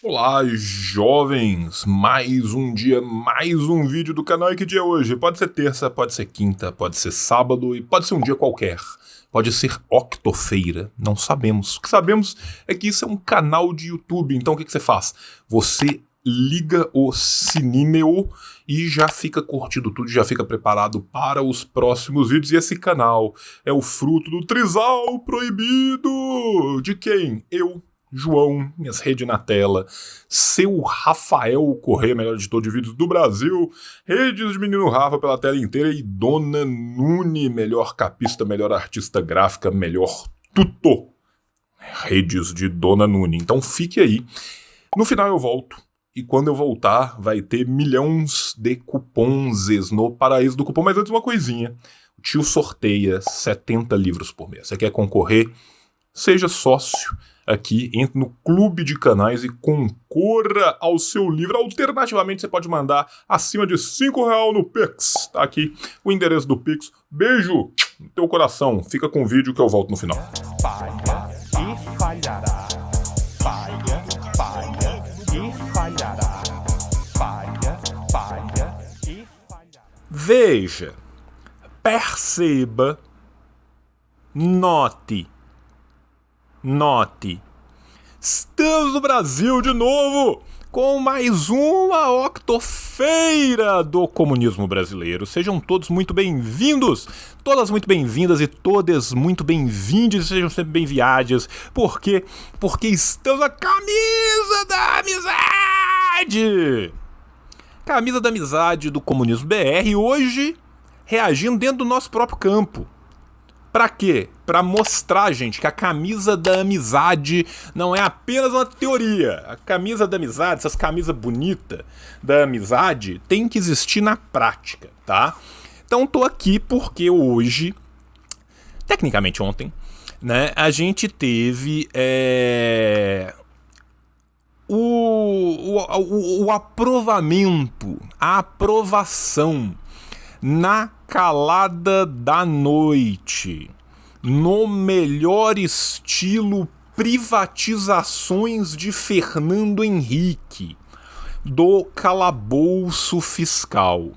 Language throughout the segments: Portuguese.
Olá, jovens! Mais um dia, mais um vídeo do canal. E que dia é hoje? Pode ser terça, pode ser quinta, pode ser sábado e pode ser um dia qualquer. Pode ser octofeira, não sabemos. O que sabemos é que isso é um canal de YouTube. Então o que você faz? Você liga o sininho e já fica curtindo tudo, já fica preparado para os próximos vídeos. E esse canal é o fruto do trisal proibido. De quem? Eu, João, minhas redes na tela, seu Rafael Corrêa, melhor editor de vídeos do Brasil, redes de Menino Rafa pela tela inteira e Dona Nune, melhor capista, melhor artista gráfica, melhor tudo. Redes de Dona Nune. Então fique aí. No final eu volto. E quando eu voltar, vai ter milhões de cupons no paraíso do cupom. Mas antes uma coisinha. O tio sorteia 70 livros por mês. Você quer concorrer? Seja sócio aqui, entre no clube de canais e concorra ao seu livro. Alternativamente, você pode mandar acima de R$5 no Pix. Tá aqui o endereço do Pix. Beijo no teu coração. Fica com o vídeo que eu volto no final. Falha e falhará. Falha, falha e falhará. Falha, falha e falhará. Veja, perceba, note. Estamos no Brasil de novo com mais uma octofeira do comunismo brasileiro. Sejam todos muito bem-vindos, todas muito bem-vindas e todas muito bem-vindes. Sejam sempre bem-viadas. Por quê? Porque estamos na camisa da amizade. Camisa da amizade do comunismo BR, hoje reagindo dentro do nosso próprio campo. Pra quê? Pra mostrar, gente, que a camisa da amizade não é apenas uma teoria. A camisa da amizade, essas camisas bonitas da amizade, tem que existir na prática, tá? Então tô aqui porque hoje, tecnicamente ontem, né, a gente teve o aprovamento, a aprovação na calada da noite, no melhor estilo privatizações de Fernando Henrique, do calabouço fiscal,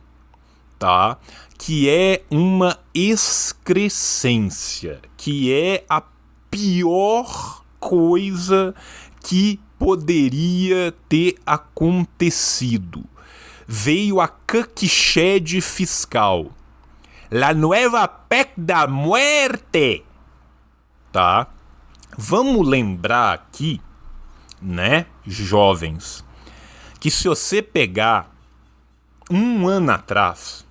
tá? Que é uma excrescência, que é a pior coisa que poderia ter acontecido. Veio a caquichede fiscal. La nueva PEC da muerte. Tá? Vamos lembrar aqui, né, jovens, que se você pegar um ano atrás,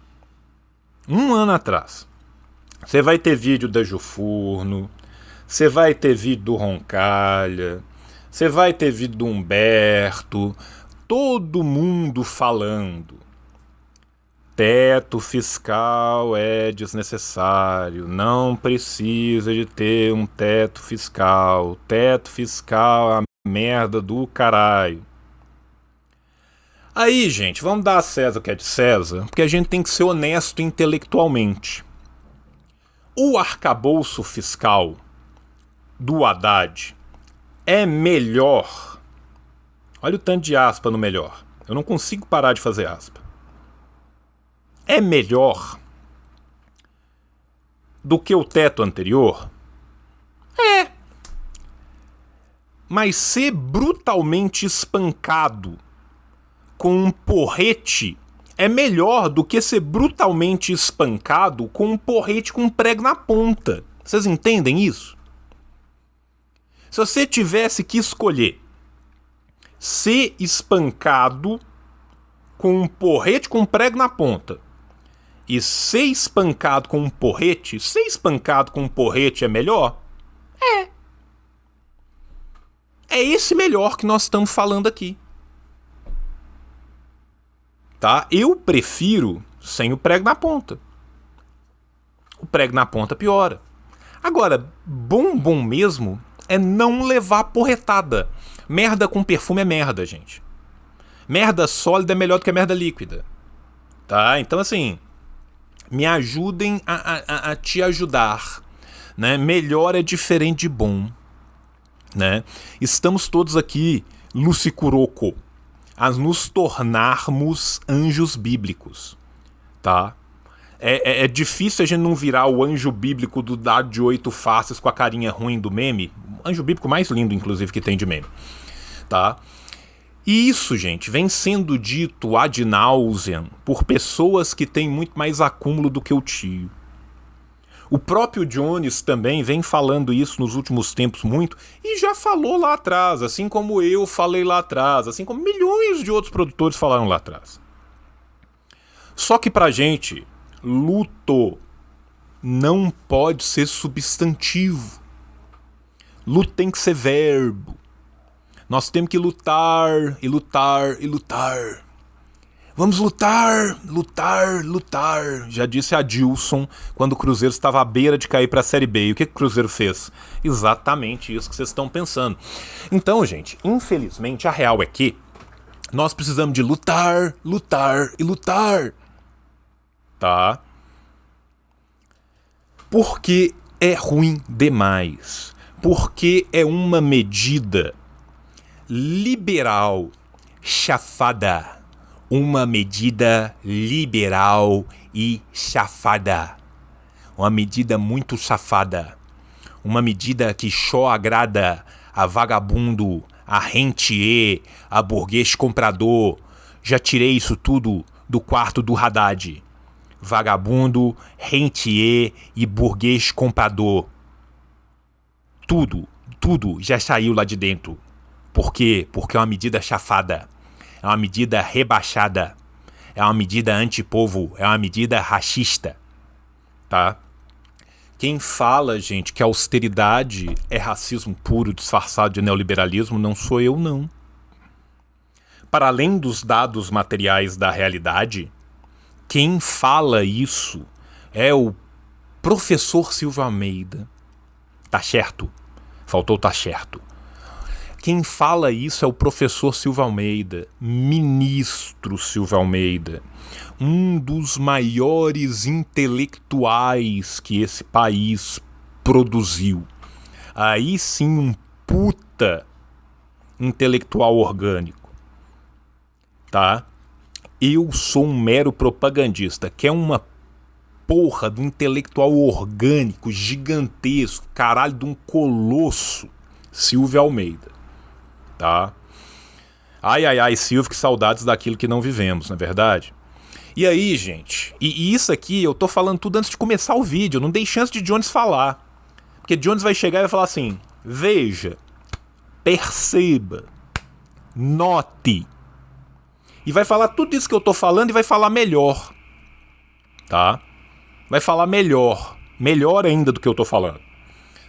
você vai ter vídeo da Jufurno, você vai ter vídeo do Roncalha, você vai ter vídeo do Humberto, todo mundo falando. Teto fiscal é desnecessário, não precisa de ter um teto fiscal. Teto fiscal é a merda do caralho. Aí, gente, vamos dar a César o que é de César, porque a gente tem que ser honesto intelectualmente. O arcabouço fiscal do Haddad é melhor. Olha o tanto de aspa no melhor. Eu não consigo parar de fazer aspa. É melhor do que o teto anterior? É. Mas ser brutalmente espancado com um porrete é melhor do que ser brutalmente espancado com um porrete com um prego na ponta. Vocês entendem isso? Se você tivesse que escolher ser espancado com um porrete com um prego na ponta e ser espancado com um porrete, ser espancado com um porrete é melhor? É. É esse melhor que nós estamos falando aqui. Tá? Eu prefiro sem o prego na ponta. O prego na ponta piora. Agora, bom mesmo é não levar porretada. Merda com perfume é merda, gente. Merda sólida é melhor do que merda líquida. Tá? Então, assim, me ajudem a te ajudar. Né? Melhor é diferente de bom. Né? Estamos todos aqui Lucicuroco, a nos tornarmos anjos bíblicos, tá? É difícil a gente não virar o anjo bíblico do dado de 8 faces com a carinha ruim do meme. Anjo bíblico mais lindo, inclusive, que tem de meme. Tá? E isso, gente, vem sendo dito ad nauseam por pessoas que têm muito mais acúmulo do que o tio. O próprio Jones também vem falando isso nos últimos tempos muito e já falou lá atrás, assim como eu falei lá atrás, assim como milhões de outros produtores falaram lá atrás. Só que pra gente, luto não pode ser substantivo. Luto tem que ser verbo. Nós temos que lutar e lutar e lutar. Vamos lutar, lutar, lutar. Já disse a Dilson quando o Cruzeiro estava à beira de cair para a Série B. E o que o Cruzeiro fez? Exatamente isso que vocês estão pensando. Então, gente, infelizmente a real é que nós precisamos de lutar, lutar e lutar. Tá? Porque é ruim demais. Porque é uma medida liberal chafada. Uma medida liberal e chafada. Uma medida muito chafada. Uma medida que só agrada a vagabundo, a rentier, a burguês comprador. Já tirei isso tudo do quarto do Haddad. Vagabundo, rentier e burguês comprador. Tudo já saiu lá de dentro. Por quê? Porque é uma medida chafada. É uma medida rebaixada. É uma medida antipovo. É uma medida racista. Tá? Quem fala, gente, que a austeridade é racismo puro disfarçado de neoliberalismo não sou eu, não. Para além dos dados materiais da realidade, quem fala isso é o professor Silvio Almeida. Tá certo? Faltou tá certo. Quem fala isso é o professor Silvio Almeida, ministro Silvio Almeida, um dos maiores intelectuais que esse país produziu. Aí sim, um puta intelectual orgânico, tá? Eu sou um mero propagandista, que é uma porra do intelectual orgânico, gigantesco, caralho de um colosso, Silvio Almeida. Tá? Ai, ai, ai, Silvio, que saudades daquilo que não vivemos, não é verdade? E aí, gente, e isso aqui eu tô falando tudo antes de começar o vídeo, eu não dei chance de Jones falar. Porque Jones vai chegar e vai falar assim: veja, perceba, note. E vai falar tudo isso que eu tô falando e vai falar melhor. Tá? Vai falar melhor. Melhor ainda do que eu tô falando.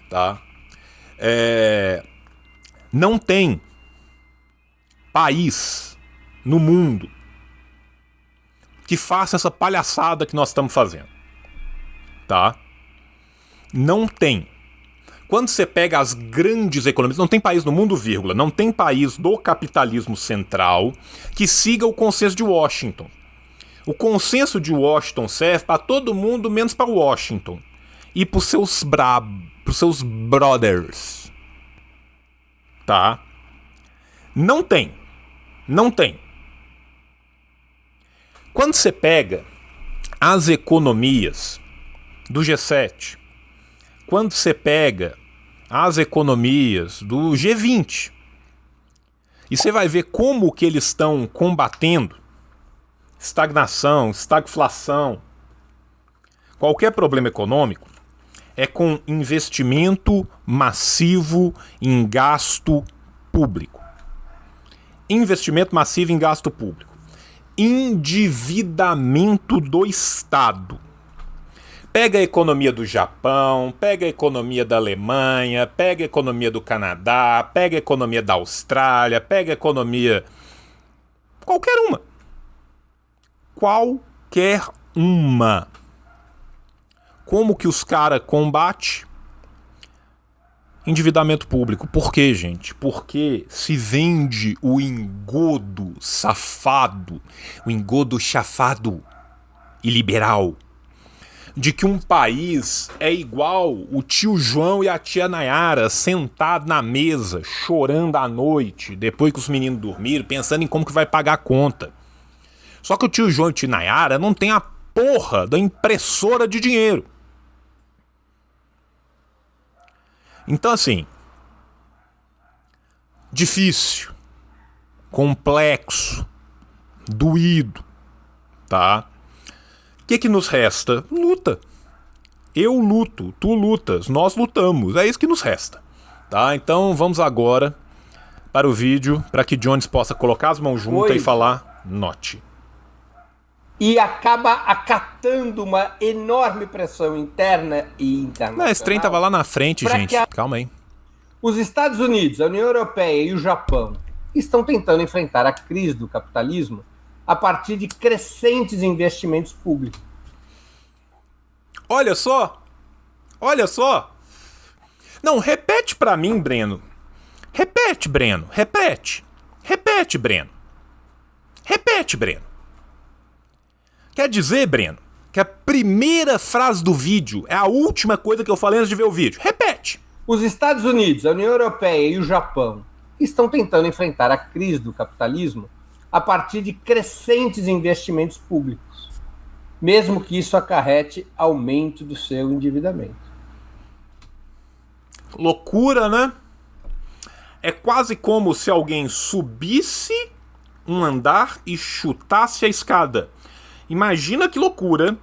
Tá? Não tem país no mundo que faça essa palhaçada que nós estamos fazendo. Tá? Não tem. Quando você pega as grandes economias, não tem país no mundo, vírgula, não tem país do capitalismo central que siga o consenso de Washington. O consenso de Washington serve para todo mundo, menos para Washington. E para os seus brothers. Tá? Não tem. Não tem. Quando você pega as economias do G7, quando você pega as economias do G20, e você vai ver como que eles estão combatendo estagnação, estagflação, qualquer problema econômico, é com investimento massivo em gasto público. Investimento massivo em gasto público. Endividamento do Estado. Pega a economia do Japão, pega a economia da Alemanha, pega a economia do Canadá, pega a economia da Austrália, pega a economia... qualquer uma. Qualquer uma. Como que os caras combatem? Endividamento público. Por quê, gente? Porque se vende o engodo safado, o engodo chafado e liberal. de que um país é igual o tio João e a tia Nayara sentado na mesa, chorando à noite, depois que os meninos dormiram, pensando em como que vai pagar a conta. Só que o tio João e a tia Nayara não tem a porra da impressora de dinheiro. Então, assim, difícil, complexo, doído, tá? O que nos resta? Luta. Eu luto, tu lutas, nós lutamos, é isso que nos resta, tá? Então vamos agora para o vídeo, para que Jones possa colocar as mãos juntas e falar note. E acaba acatando uma enorme pressão interna e internacional. Não, esse trem tava lá na frente, gente. Calma aí. Os Estados Unidos, a União Europeia e o Japão estão tentando enfrentar a crise do capitalismo a partir de crescentes investimentos públicos. Olha só! Olha só! Não, repete pra mim, Breno. Repete, Breno. Repete. Repete, Breno. Repete, Breno. Quer dizer, Breno, que a primeira frase do vídeo é a última coisa que eu falei antes de ver o vídeo. Repete. Os Estados Unidos, a União Europeia e o Japão estão tentando enfrentar a crise do capitalismo a partir de crescentes investimentos públicos, mesmo que isso acarrete aumento do seu endividamento. Loucura, né? É quase como se alguém subisse um andar e chutasse a escada. Imagina que loucura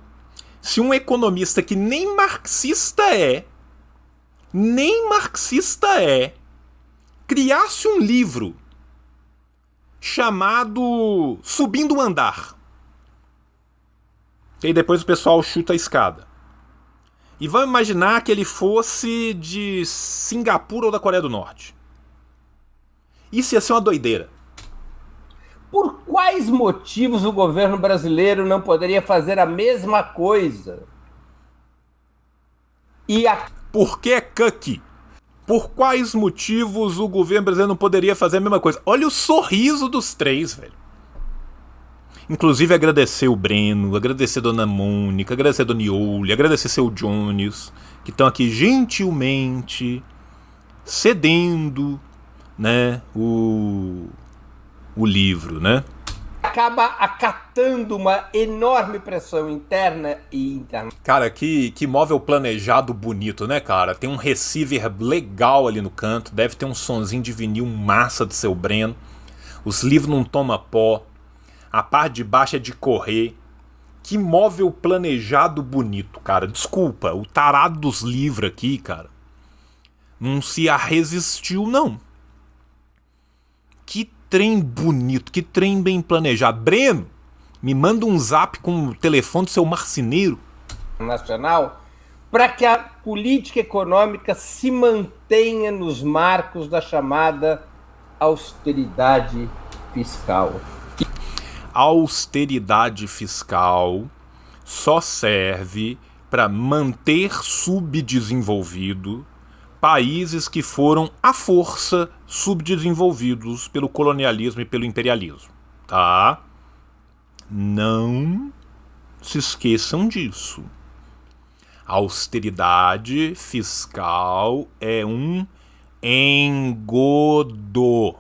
se um economista que nem marxista é, criasse um livro chamado Subindo um Andar. E aí depois o pessoal chuta a escada. E vamos imaginar que ele fosse de Singapura ou da Coreia do Norte. Isso ia ser uma doideira. Por quais motivos o governo brasileiro não poderia fazer a mesma coisa? Por que, Cucky? Por quais motivos o governo brasileiro não poderia fazer a mesma coisa? Olha o sorriso dos três, velho. Inclusive agradecer o Breno, agradecer a Dona Mônica, agradecer a Dona Iole, agradecer seu Jones, que estão aqui gentilmente cedendo, né, o livro, né? Acaba acatando uma enorme pressão interna e internacional. Cara, que móvel planejado bonito, né, cara? Tem um receiver legal ali no canto, deve ter um sonzinho de vinil massa do seu Breno. Os livros não tomam pó. A parte de baixo é de correr. Que móvel planejado bonito, cara. Desculpa, o tarado dos livros aqui, cara, não se resistiu, não. Que trem bonito, que trem bem planejado. Breno, me manda um zap com o telefone do seu marceneiro. Nacional, para que a política econômica se mantenha nos marcos da chamada austeridade fiscal. Austeridade fiscal só serve para manter subdesenvolvido países que foram à força subdesenvolvidos pelo colonialismo e pelo imperialismo, tá? Não se esqueçam disso. A austeridade fiscal é um engodo.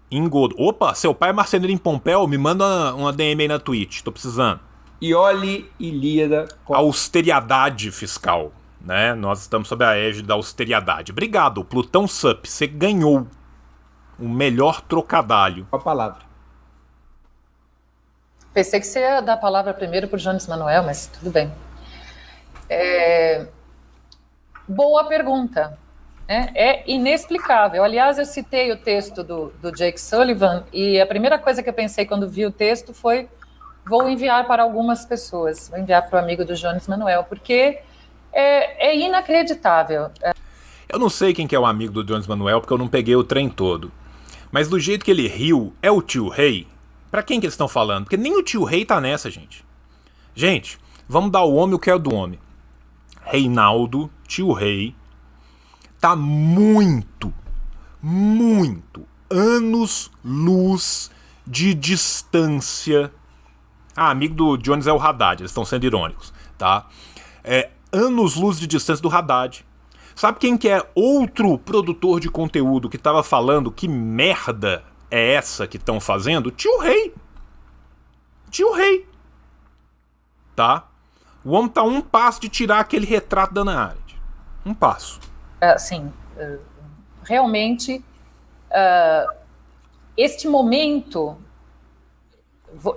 Engodo. Opa, seu pai é marceneiro em Pompéu? Me manda uma DM aí na Twitch, tô precisando. Iole Ilíada. Austeridade fiscal, né? Nós estamos sob a égide da austeridade. Obrigado, Plutão Sup, você ganhou o melhor trocadalho. Com a palavra. Pensei que você ia dar a palavra primeiro para o Jones Manuel, mas tudo bem. Boa pergunta. É inexplicável. Aliás, eu citei o texto do Jake Sullivan e a primeira coisa que eu pensei quando vi o texto foi: vou enviar para algumas pessoas, vou enviar para o amigo do Jones Manuel, porque é inacreditável. Eu não sei quem que é o amigo do Jones Manuel, porque eu não peguei o trem todo. Mas do jeito que ele riu, é o tio Rei? Pra quem que eles estão falando? Porque nem o tio Rei tá nessa, gente. Gente, vamos dar ao homem o que é do homem. Reinaldo, tio Rei, tá muito anos-luz de distância amigo do Jones é o Haddad, eles estão sendo irônicos, tá? Anos-luz de distância do Haddad. Sabe quem que é outro produtor de conteúdo que tava falando que merda é essa que estão fazendo? Tio Rei. Tio Rei. Tá? O homem tá um passo de tirar aquele retrato da Ana Arendt. Um passo. Assim, realmente, este momento...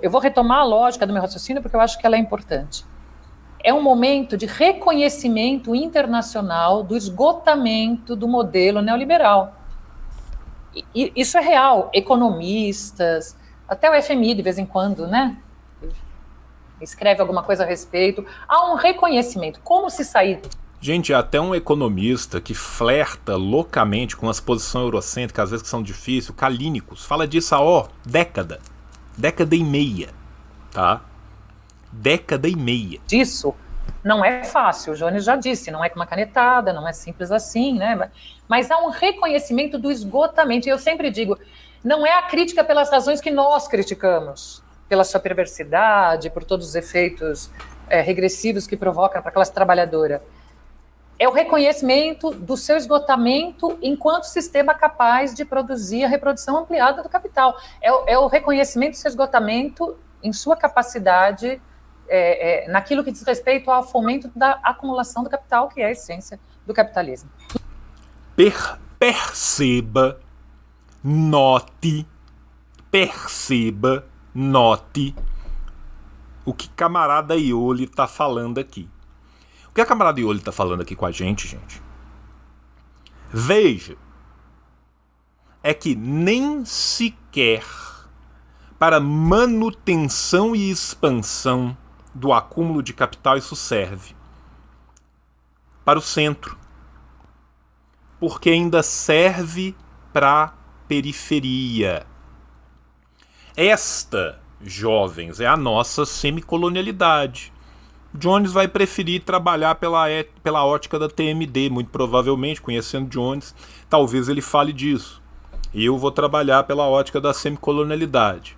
Eu vou retomar a lógica do meu raciocínio porque eu acho que ela é importante. É um momento de reconhecimento internacional do esgotamento do modelo neoliberal. E isso é real. Economistas, até o FMI de vez em quando, né? Escreve alguma coisa a respeito. Há um reconhecimento. Como se sair? Gente, até um economista que flerta loucamente com as posições eurocêntricas, às vezes que são difíceis, o Kalínicos, fala disso há, década e meia, tá? Década e meia. Disso não é fácil, o Jones já disse, não é com uma canetada, não é simples assim, né? Mas há um reconhecimento do esgotamento. E eu sempre digo, não é a crítica pelas razões que nós criticamos, pela sua perversidade, por todos os efeitos regressivos que provoca para a classe trabalhadora. É o reconhecimento do seu esgotamento enquanto sistema capaz de produzir a reprodução ampliada do capital. É o reconhecimento do seu esgotamento em sua capacidade, naquilo que diz respeito ao fomento da acumulação do capital, que é a essência do capitalismo. Perceba, note o que camarada Ioli está falando aqui. O que a camarada Ioli está falando aqui com a gente? Veja, é que nem sequer para manutenção e expansão do acúmulo de capital isso serve. Para o centro. Porque ainda serve para periferia. Esta, jovens, é a nossa semicolonialidade. Jones vai preferir trabalhar pela ótica da TMD, muito provavelmente, conhecendo Jones, talvez ele fale disso. Eu vou trabalhar pela ótica da semicolonialidade.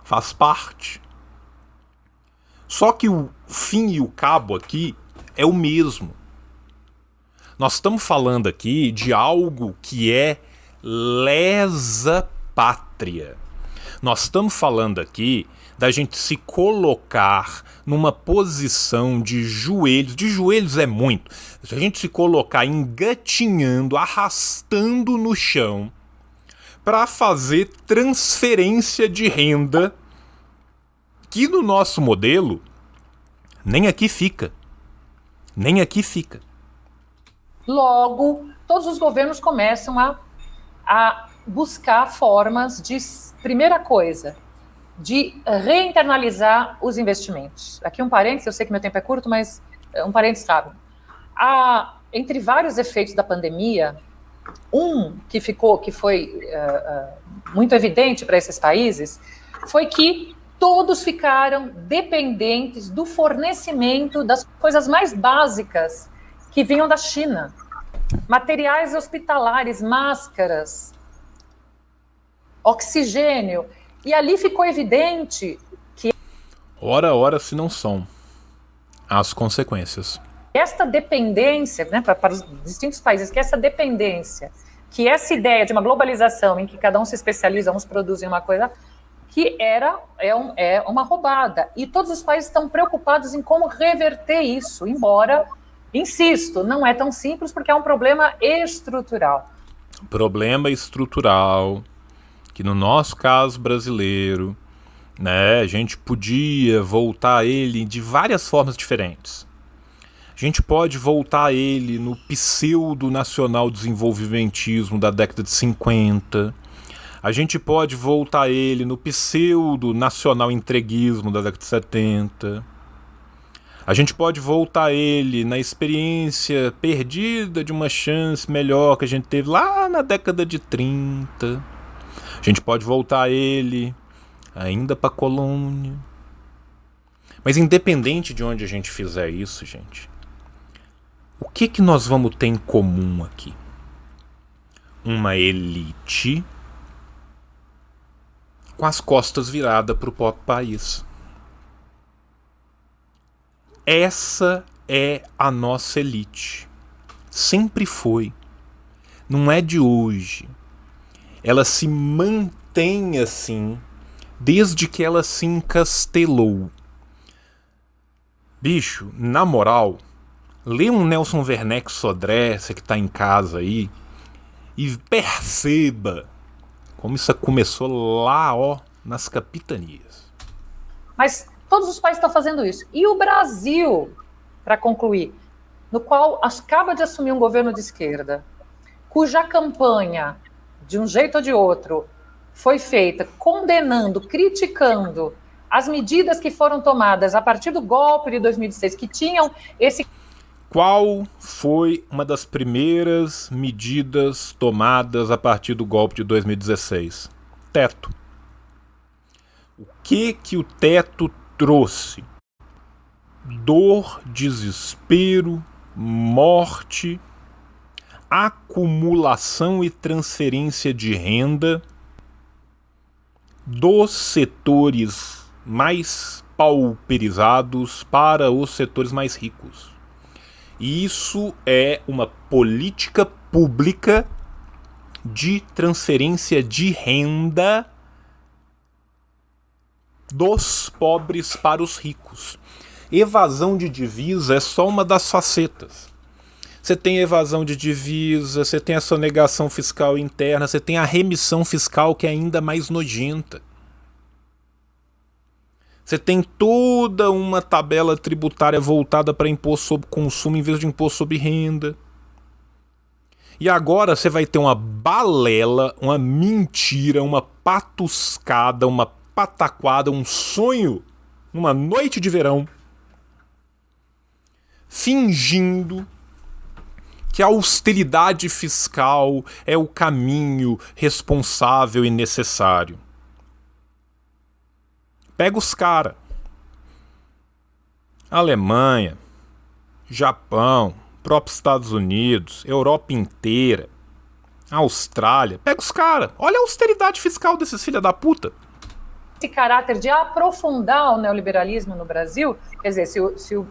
Faz parte. Só que o fim e o cabo aqui é o mesmo. Nós estamos falando aqui de algo que é lesa pátria. Nós estamos falando aqui da gente se colocar numa posição de joelhos é muito, se a gente se colocar engatinhando, arrastando no chão para fazer transferência de renda que no nosso modelo nem aqui fica. Logo, todos os governos começam a buscar formas de, primeira coisa, de reinternalizar os investimentos. Aqui um parênteses, eu sei que meu tempo é curto, mas um parênteses rápido. Entre vários efeitos da pandemia, que foi muito evidente para esses países, foi que todos ficaram dependentes do fornecimento das coisas mais básicas que vinham da China. Materiais hospitalares, máscaras, oxigênio. E ali ficou evidente que... Ora, se não são as consequências. Esta dependência, né, para os distintos países, que essa ideia de uma globalização em que cada um se especializa, uns produzem uma coisa, que é uma roubada. E todos os países estão preocupados em como reverter isso, embora, insisto, não é tão simples porque é um problema estrutural. Problema estrutural, que no nosso caso brasileiro, né, a gente podia voltar a ele de várias formas diferentes. A gente pode voltar a ele no pseudo-nacional desenvolvimentismo da década de 50. A gente pode voltar a ele no pseudo-nacional entreguismo da década de 70. A gente pode voltar a ele na experiência perdida de uma chance melhor que a gente teve lá na década de 30. A gente pode voltar a ele ainda para a colônia. Mas independente de onde a gente fizer isso, gente, o que nós vamos ter em comum aqui? Uma elite com as costas viradas para o próprio país. Essa é a nossa elite. Sempre foi. Não é de hoje. Ela se mantém assim desde que ela se encastelou. Bicho, na moral, lê um Nelson Werneck Sodré, você que tá em casa aí, e perceba como isso começou lá, ó, nas capitanias. Mas todos os países estão fazendo isso. E o Brasil, para concluir, no qual acaba de assumir um governo de esquerda, cuja campanha, de um jeito ou de outro, foi feita condenando, criticando as medidas que foram tomadas a partir do golpe de 2016, que tinham esse... Qual foi uma das primeiras medidas tomadas a partir do golpe de 2016? Teto. O que o teto trouxe? Dor, desespero, morte, acumulação e transferência de renda dos setores mais pauperizados para os setores mais ricos. E isso é uma política pública de transferência de renda dos pobres para os ricos. Evasão de divisa é só uma das facetas. Você tem evasão de divisa, você tem a sonegação fiscal interna, você tem a remissão fiscal, que é ainda mais nojenta. Você tem toda uma tabela tributária voltada para imposto sobre consumo em vez de imposto sobre renda. E agora você vai ter uma balela, uma mentira, uma patuscada, uma pataquada, um sonho, numa noite de verão, fingindo que a austeridade fiscal é o caminho responsável e necessário. Pega os caras. Alemanha, Japão, próprios Estados Unidos, Europa inteira, Austrália. Pega os caras. Olha a austeridade fiscal desses filha da puta. Esse caráter de aprofundar o neoliberalismo no Brasil, quer dizer, se o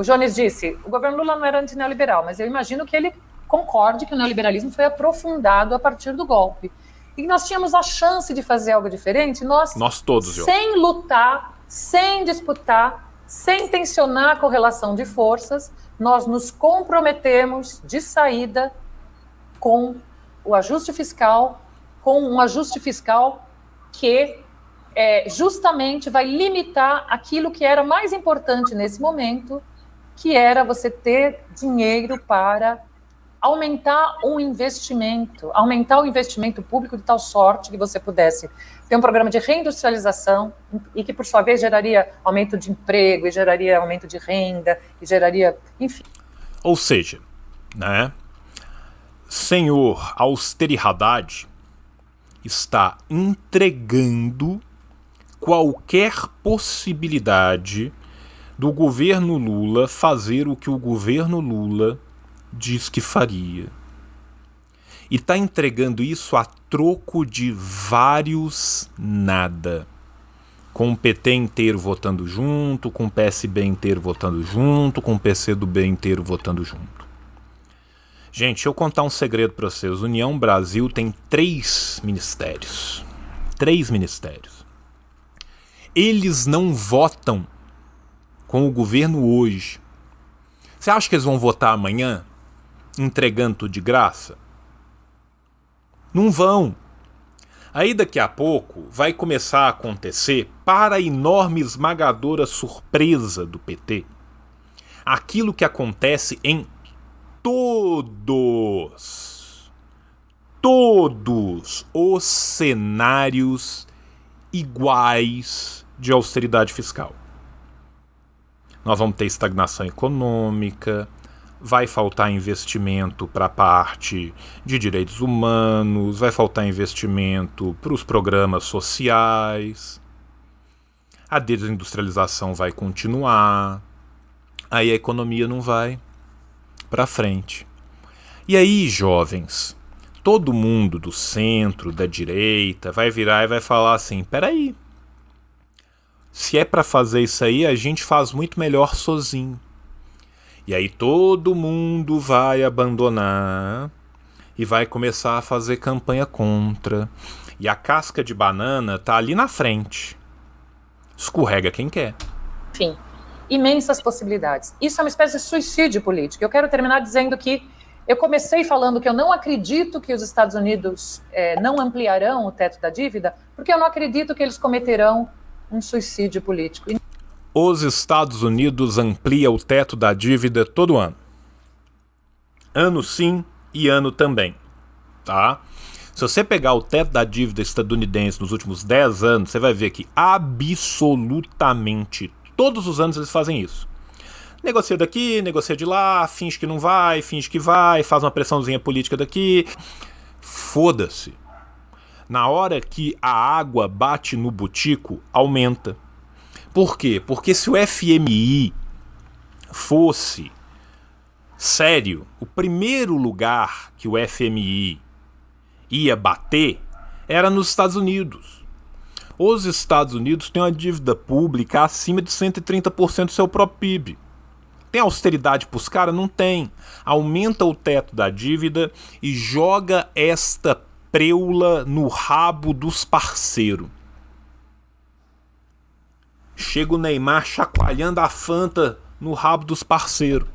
Jones disse, o governo Lula não era antineoliberal, mas eu imagino que ele concorde que o neoliberalismo foi aprofundado a partir do golpe. E nós tínhamos a chance de fazer algo diferente, nós todos, sem lutar, sem disputar, sem tensionar a correlação de forças, nós nos comprometemos de saída com o ajuste fiscal, com um ajuste fiscal que justamente vai limitar aquilo que era mais importante nesse momento, que era você ter dinheiro para aumentar o investimento público de tal sorte que você pudesse ter um programa de reindustrialização e que, por sua vez, geraria aumento de emprego, e geraria aumento de renda, e geraria, enfim. Ou seja, né, senhor Austeri Haddad está entregando qualquer possibilidade do governo Lula fazer o que o governo Lula diz que faria. E está entregando isso a troco de vários nada. Com o PT inteiro votando junto, com o PSB inteiro votando junto, com o PCdoB inteiro votando junto. Gente, deixa eu contar um segredo para vocês. União Brasil tem 3 ministérios. 3 ministérios. Eles não votam com o governo hoje. Você acha que eles vão votar amanhã? Entregando tudo de graça? Não vão. Aí daqui a pouco vai começar a acontecer, para a enorme esmagadora surpresa do PT, aquilo que acontece em todos os cenários iguais de austeridade fiscal. Nós vamos ter estagnação econômica, vai faltar investimento para a parte de direitos humanos, vai faltar investimento para os programas sociais, a desindustrialização vai continuar, aí a economia não vai para frente. E aí, jovens, todo mundo do centro, da direita, vai virar e vai falar assim, peraí, se é pra fazer isso aí, a gente faz muito melhor sozinho. E aí todo mundo vai abandonar e vai começar a fazer campanha contra. E a casca de banana tá ali na frente. Escorrega quem quer. Enfim, imensas possibilidades. Isso é uma espécie de suicídio político. Eu quero terminar dizendo que eu comecei falando que eu não acredito que os Estados Unidos não ampliarão o teto da dívida, porque eu não acredito que eles cometerão um suicídio político. Os Estados Unidos ampliam o teto da dívida todo ano. Ano sim e ano também. Tá? Se você pegar o teto da dívida estadunidense nos últimos 10 anos, você vai ver que absolutamente todos os anos eles fazem isso. Negocia daqui, negocia de lá, finge que não vai, finge que vai, faz uma pressãozinha política daqui. Foda-se. Na hora que a água bate no butico, aumenta. Por quê? Porque se o FMI fosse sério, o primeiro lugar que o FMI ia bater era nos Estados Unidos. Os Estados Unidos têm uma dívida pública acima de 130% do seu próprio PIB. Tem austeridade para os caras? Não tem. Aumenta o teto da dívida e joga esta preula no rabo dos parceiros. Chega o Neymar chacoalhando a Fanta no rabo dos parceiros.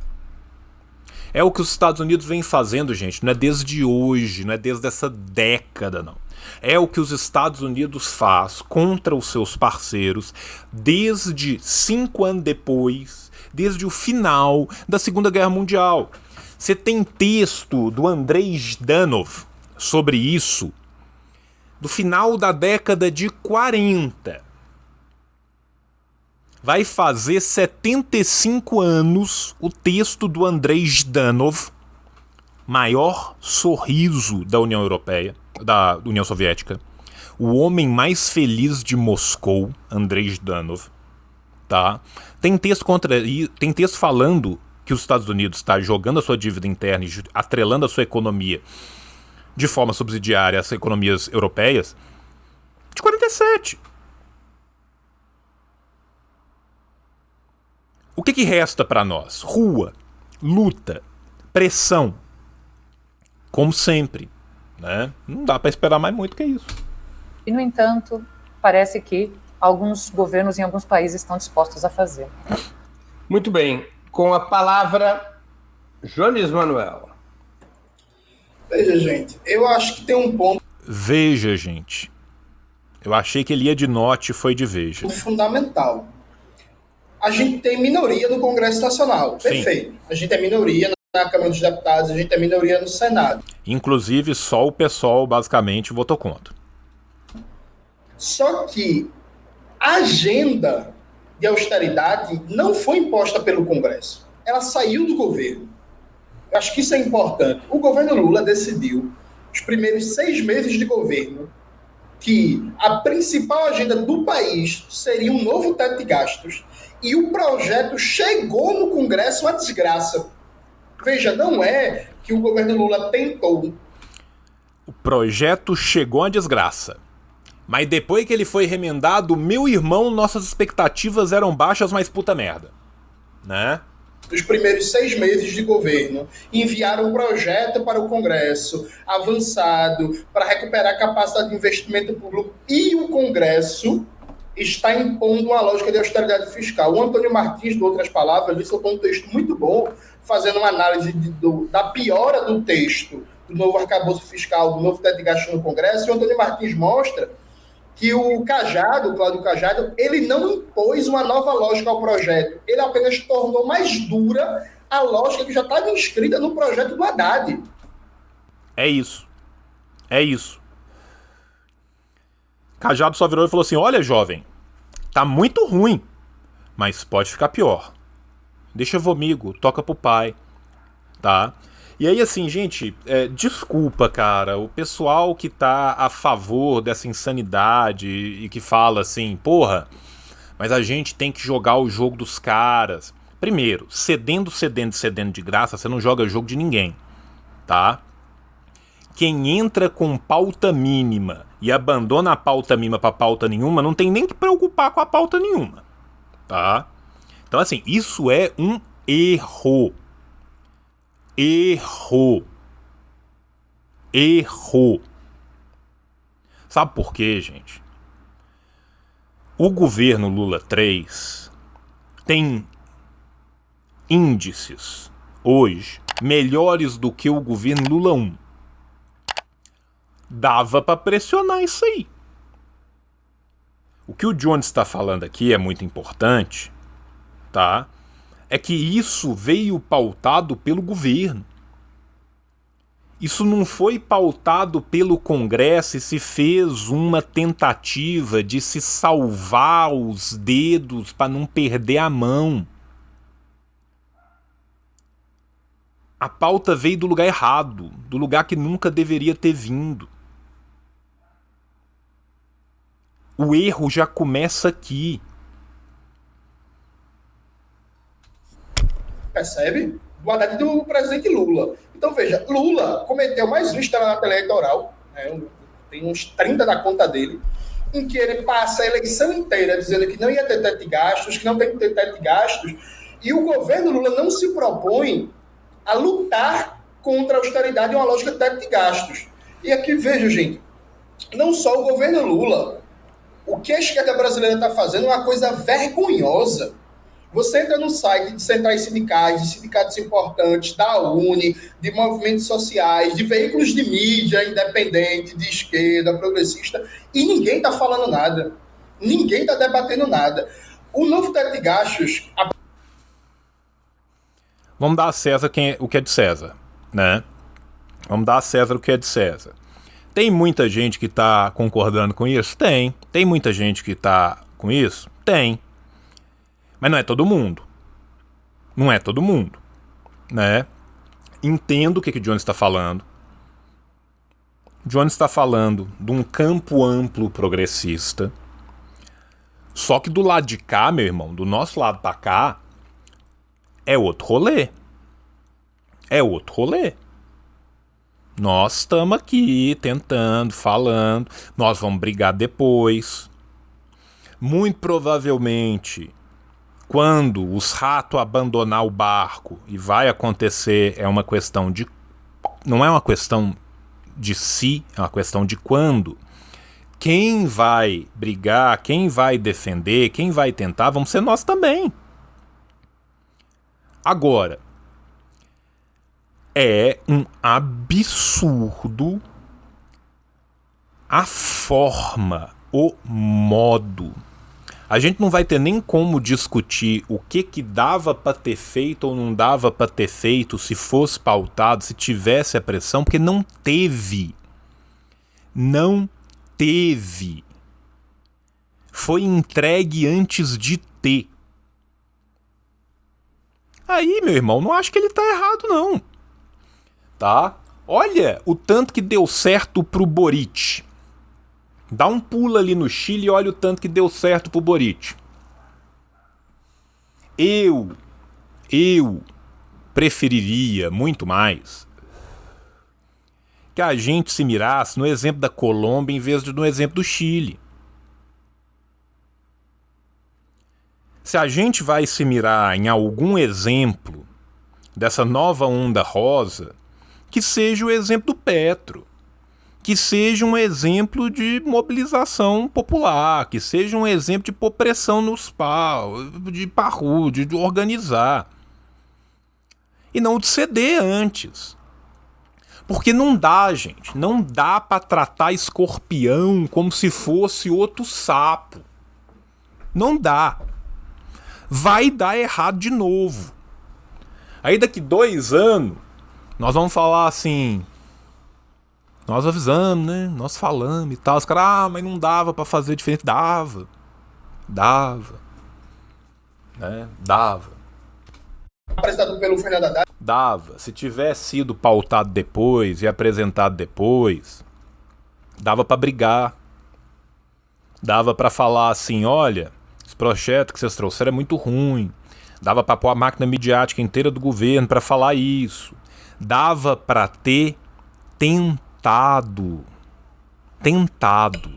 É o que os Estados Unidos vem fazendo, gente. Não é desde hoje, não é desde essa década, não. É o que os Estados Unidos faz contra os seus parceiros desde 5 anos depois, desde o final da Segunda Guerra Mundial. Você tem texto do Andrei Zhdanov sobre isso do final da década de 40. Vai fazer 75 anos o texto do Andrei Zhdanov, maior sorriso da União Europeia, da União Soviética, o homem mais feliz de Moscou, Andrei Zhdanov, tá? Tem texto falando que os Estados Unidos está jogando a sua dívida interna e atrelando a sua economia de forma subsidiária às economias europeias de 47. O que resta para nós? Rua, luta, pressão. Como sempre, né? Não dá para esperar mais muito que isso. E, no entanto, parece que alguns governos em alguns países estão dispostos a fazer. Muito bem. Com a palavra, Jones Manuel. Veja, gente, eu acho que tem um ponto Veja, gente. Eu achei que ele ia de norte e foi de veja. fundamental. A gente tem minoria no Congresso Nacional. Sim. Perfeito. A gente é minoria na Câmara dos Deputados, a gente é minoria no Senado. Inclusive, só o PSOL, basicamente, votou contra. Só que a agenda de austeridade não foi imposta pelo Congresso. Ela saiu do governo. Eu acho que isso é importante. O governo Lula decidiu, os primeiros 6 meses de governo, que a principal agenda do país seria um novo teto de gastos, e o projeto chegou no Congresso uma desgraça. Veja, não é que o governo Lula tentou. O projeto chegou à desgraça. Mas depois que ele foi remendado, meu irmão, nossas expectativas eram baixas, mas puta merda. Né? Os primeiros 6 meses de governo, enviaram um projeto para o Congresso, avançado, para recuperar a capacidade de investimento público, e o Congresso está impondo uma lógica de austeridade fiscal. O Antônio Martins, de outras palavras, ele soltou um texto muito bom, fazendo uma análise da piora do texto, do novo arcabouço fiscal, do novo teto de gasto no Congresso, e o Antônio Martins mostra que o Cajado, o Cláudio Cajado, ele não impôs uma nova lógica ao projeto, ele apenas tornou mais dura a lógica que já estava inscrita no projeto do Haddad. É isso. É isso. Cajado só virou e falou assim, olha, jovem, tá muito ruim, mas pode ficar pior. Deixa comigo, toca pro pai, tá? E aí, assim, gente, desculpa, cara, o pessoal que tá a favor dessa insanidade e que fala assim, porra, mas a gente tem que jogar o jogo dos caras. Primeiro, cedendo de graça, você não joga jogo de ninguém, tá? quem entra com pauta mínima e abandona a pauta mínima para pauta nenhuma não tem nem que preocupar com a pauta nenhuma, tá? Então, assim, isso é um erro. Erro. Sabe por quê, gente? O governo Lula 3 tem índices hoje melhores do que o governo Lula 1. Dava para pressionar isso aí. O que o Jones está falando aqui é muito importante, tá? É que isso veio pautado pelo governo. Isso não foi pautado pelo Congresso e se fez uma tentativa de se salvar os dedos para não perder a mão. A pauta veio do lugar errado, do lugar que nunca deveria ter vindo. O erro já começa aqui. Percebe? Do Haddad do presidente Lula. Então, veja, Lula cometeu mais um estelionato eleitoral, né, tem uns 30 da conta dele, em que ele passa a eleição inteira dizendo que não ia ter teto de gastos, que não tem que ter teto de gastos, e o governo Lula não se propõe a lutar contra a austeridade e uma lógica de teto de gastos. E aqui, veja, gente, não só o governo Lula, o que a esquerda brasileira está fazendo é uma coisa vergonhosa. Você entra no site de centrais sindicais, de sindicatos importantes, da UNE, de movimentos sociais, de veículos de mídia independente, de esquerda, progressista, e ninguém está falando nada. Ninguém está debatendo nada. O novo teto de gastos... Vamos dar a César o que é de César, né? Vamos dar a César o que é de César. Tem muita gente que está concordando com isso? Tem. Tem muita gente que está com isso? Tem. Mas não é todo mundo. Não é todo mundo, né? Entendo o que o Jones está falando. O Jones está falando de um campo amplo progressista. Só que do lado de cá, meu irmão, do nosso lado pra cá, é outro rolê. É outro rolê. Nós estamos aqui tentando, falando. Nós vamos brigar depois. Muito provavelmente... Quando os ratos abandonar o barco, e vai acontecer, é uma questão de... Não é uma questão de se, é uma questão de quando. Quem vai brigar, quem vai defender, quem vai tentar, vamos ser nós também. Agora, é um absurdo a forma, o modo. A gente não vai ter nem como discutir o que dava para ter feito ou não dava para ter feito se fosse pautado, se tivesse a pressão, porque não teve. Não teve. Foi entregue antes de ter. Aí, meu irmão, não acho que ele tá errado, não. Tá? Olha o tanto que deu certo pro Boric. Dá um pulo ali no Chile e olha o tanto que deu certo pro Boric. Eu preferiria muito mais que a gente se mirasse no exemplo da Colômbia em vez de no exemplo do Chile. Se a gente vai se mirar em algum exemplo dessa nova onda rosa, que seja o exemplo do Petro. Que seja um exemplo de mobilização popular, que seja um exemplo de pôr pressão nos pau, de parrude, de organizar. E não de ceder antes. Porque não dá, gente, não dá pra tratar escorpião como se fosse outro sapo. Não dá. Vai dar errado de novo. Aí daqui 2 anos, nós vamos falar assim... Nós avisamos, né? Nós falamos e tal. Os caras, mas não dava pra fazer diferente. Dava. Né? Dava. Apresentado pelo Fernando Haddad. Dava. Se tivesse sido pautado depois e apresentado depois, dava pra brigar. Dava pra falar assim, olha, esse projeto que vocês trouxeram é muito ruim. Dava pra pôr a máquina midiática inteira do governo pra falar isso. Dava pra ter tentado. tentado.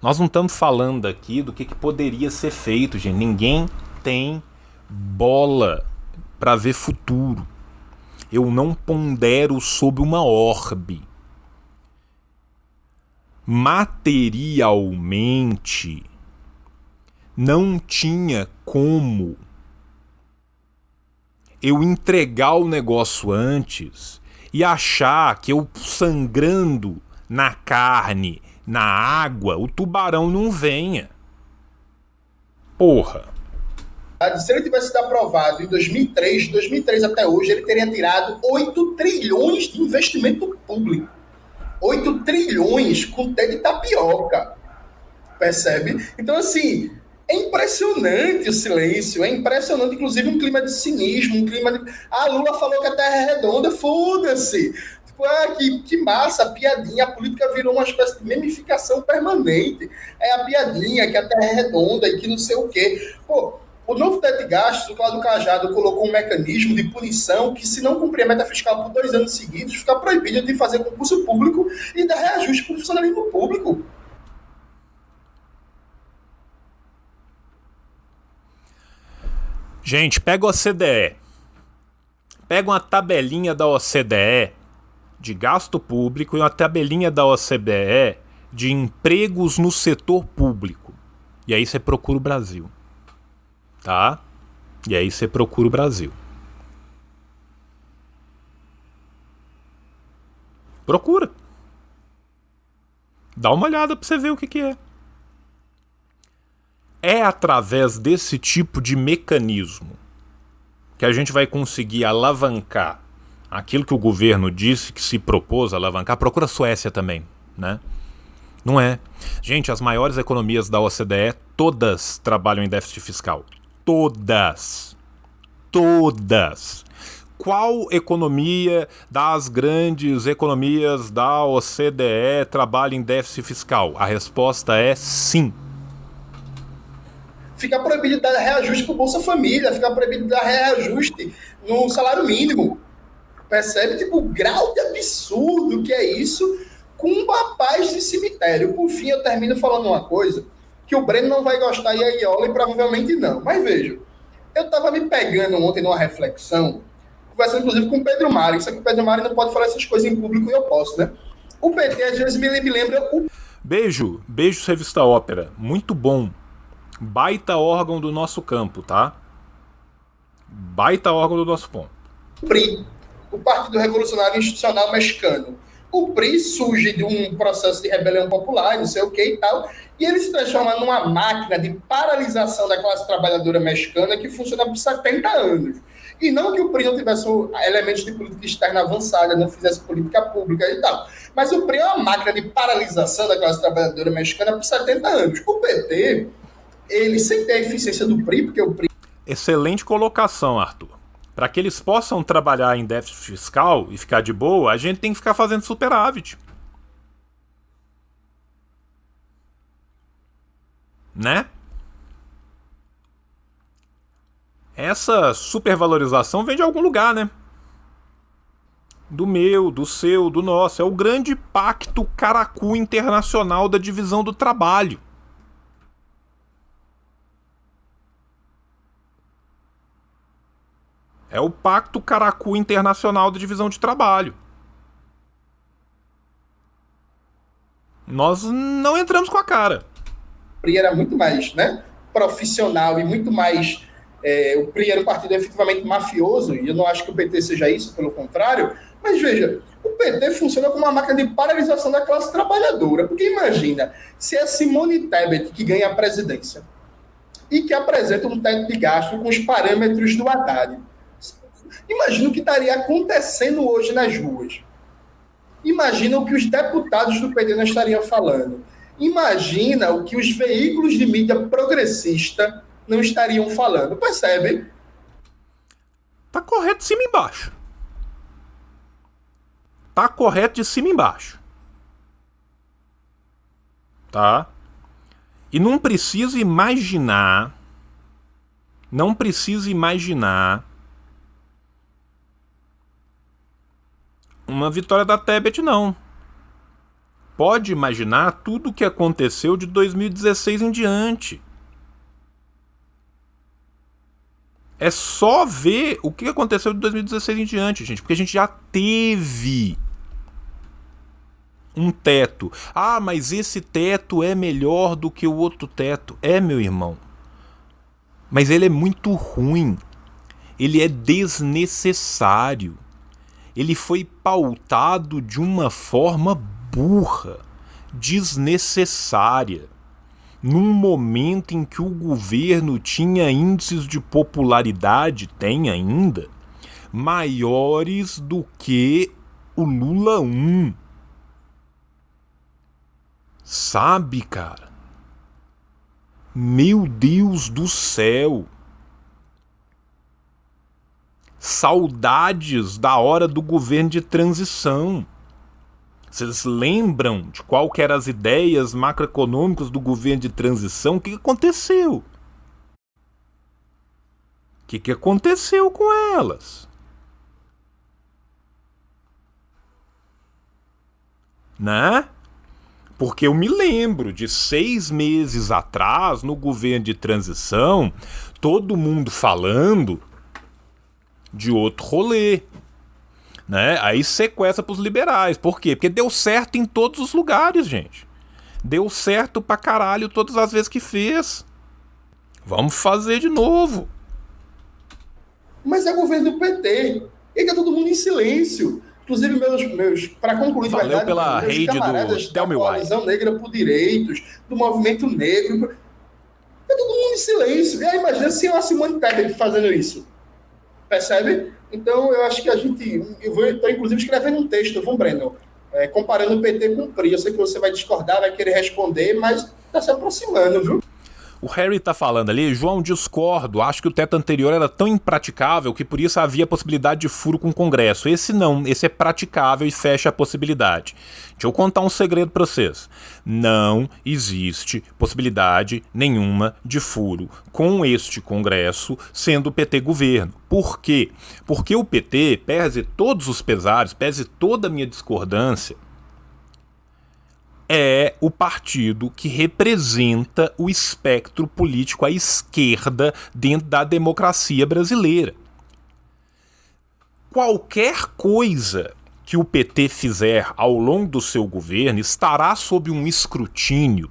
Nós não estamos falando aqui do que poderia ser feito, gente. Ninguém tem bola para ver futuro. Eu não pondero sob uma orbe. Materialmente, não tinha como eu entregar o negócio antes e achar que eu sangrando na carne, na água, o tubarão não venha. Porra. Se ele tivesse sido aprovado em 2003, de 2003 até hoje, ele teria tirado 8 trilhões de investimento público. 8 trilhões com T de tapioca. Percebe? Então, assim, é impressionante o silêncio, é impressionante, inclusive, um clima de cinismo, um clima de... Ah, Lula falou que a Terra é redonda, foda-se! Tipo, que massa, a piadinha, a política virou uma espécie de memificação permanente. É a piadinha, que a Terra é redonda e que não sei o quê. Pô, o novo teto de gastos, o Cláudio Cajado colocou um mecanismo de punição que, se não cumprir a meta fiscal por 2 anos seguidos, fica proibido de fazer concurso público e dar reajuste para o funcionalismo público. Gente, pega a OCDE. Pega uma tabelinha da OCDE de gasto público e uma tabelinha da OCDE de empregos no setor público. E aí você procura o Brasil. Tá? E aí você procura o Brasil. Procura. Dá uma olhada pra você ver o que é. É através desse tipo de mecanismo que a gente vai conseguir alavancar aquilo que o governo disse que se propôs a alavancar. Procura a Suécia também, né? Não é. Gente, as maiores economias da OCDE, todas trabalham em déficit fiscal. Todas. Qual economia das grandes economias da OCDE trabalha em déficit fiscal? A resposta é sim. Fica proibido de dar reajuste para o Bolsa Família, fica proibido de dar reajuste no salário mínimo. Percebe, tipo, o grau de absurdo que é isso com uma paz de cemitério. Por fim, eu termino falando uma coisa que o Breno não vai gostar e a Iole provavelmente não. Mas veja, eu estava me pegando ontem numa reflexão, conversando inclusive com o Pedro Mari, só que o Pedro Mari não pode falar essas coisas em público e eu posso, né? O PT às vezes me lembra o... Beijo, Revista Ópera, muito bom. Baita órgão do nosso campo, tá? Baita órgão do nosso ponto. PRI, o Partido Revolucionário Institucional Mexicano. O PRI surge de um processo de rebelião popular, não sei o que e tal, e ele se transforma numa máquina de paralisação da classe trabalhadora mexicana que funciona por 70 anos. E não que o PRI não tivesse elementos de política externa avançada, não fizesse política pública e tal. Mas o PRI é uma máquina de paralisação da classe trabalhadora mexicana por 70 anos. O PT, ele sem ter a eficiência do PRI, porque o PRI... Excelente colocação, Arthur. Para que eles possam trabalhar em déficit fiscal e ficar de boa, a gente tem que ficar fazendo superávit. Né? Essa supervalorização vem de algum lugar, né? Do meu, do seu, do nosso. É o grande pacto caracu internacional da divisão do trabalho. É o Pacto Caracu Internacional da Divisão de Trabalho. Nós não entramos com a cara. O PRI era muito mais, né, profissional e muito mais... o PRI era um partido efetivamente mafioso, e eu não acho que o PT seja isso, pelo contrário. Mas veja, o PT funciona como uma máquina de paralisação da classe trabalhadora. Porque imagina, se é Simone Tebet que ganha a presidência e que apresenta um teto de gasto com os parâmetros do Haddad. Imagina o que estaria acontecendo hoje nas ruas. Imagina o que os deputados do PT não estariam falando. Imagina o que os veículos de mídia progressista não estariam falando. Percebem? Tá correto de cima e embaixo. Tá correto de cima e embaixo. Tá? E não precisa imaginar uma vitória da Tebet, não. Pode imaginar tudo o que aconteceu de 2016 em diante. É só ver o que aconteceu de 2016 em diante, gente, porque a gente já teve um teto. Ah, mas esse teto é melhor do que o outro teto. É, meu irmão. Mas ele é muito ruim. Ele é desnecessário. Ele foi pautado de uma forma burra, desnecessária, num momento em que o governo tinha índices de popularidade, tem ainda, maiores do que o Lula 1. Sabe, cara? Meu Deus do céu! Saudades da hora do governo de transição. Vocês lembram de qual que eram as ideias macroeconômicas do governo de transição? O que aconteceu? O que aconteceu com elas? Né? Porque eu me lembro de 6 meses atrás, no governo de transição, todo mundo falando de outro rolê, né? Aí sequestra pros liberais. Por quê? Porque deu certo em todos os lugares, gente. Deu certo pra caralho todas as vezes que fez. Vamos fazer de novo. Mas é governo do PT. E tá todo mundo em silêncio. Inclusive, meus para concluir, Valeu verdade, pela meus rede camaradas do da Tell Me Why. Coalizão Negra por Direitos, do Movimento Negro, tá todo mundo em silêncio. E aí, imagina se a Simone Tebet fazendo isso. Percebe? Então, eu acho que a gente... Estou, inclusive, escrevendo um texto, Von Breno, comparando o PT com o PRI. Eu sei que você vai discordar, vai querer responder, mas está se aproximando, viu? O Harry tá falando ali, João, discordo, acho que o teto anterior era tão impraticável que por isso havia possibilidade de furo com o Congresso. Esse não, esse é praticável e fecha a possibilidade. Deixa eu contar um segredo pra vocês. Não existe possibilidade nenhuma de furo com este Congresso sendo o PT governo. Por quê? Porque o PT, pese todos os pesares, pese toda a minha discordância, é o partido que representa o espectro político à esquerda dentro da democracia brasileira. Qualquer coisa que o PT fizer ao longo do seu governo estará sob um escrutínio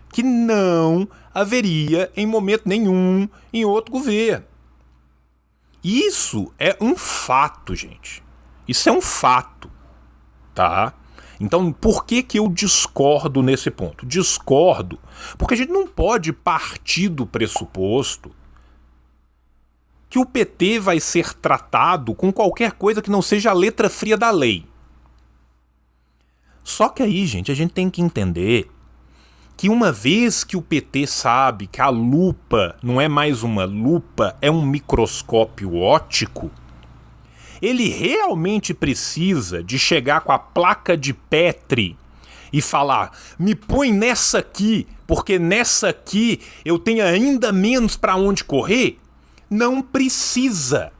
que não haveria em momento nenhum em outro governo. Isso é um fato, gente. Isso é um fato, tá? Então, por que eu discordo nesse ponto? Discordo porque a gente não pode partir do pressuposto que o PT vai ser tratado com qualquer coisa que não seja a letra fria da lei. Só que aí, gente, a gente tem que entender que uma vez que o PT sabe que a lupa não é mais uma lupa, é um microscópio óptico, ele realmente precisa de chegar com a placa de Petri e falar: me põe nessa aqui, porque nessa aqui eu tenho ainda menos para onde correr? Não precisa.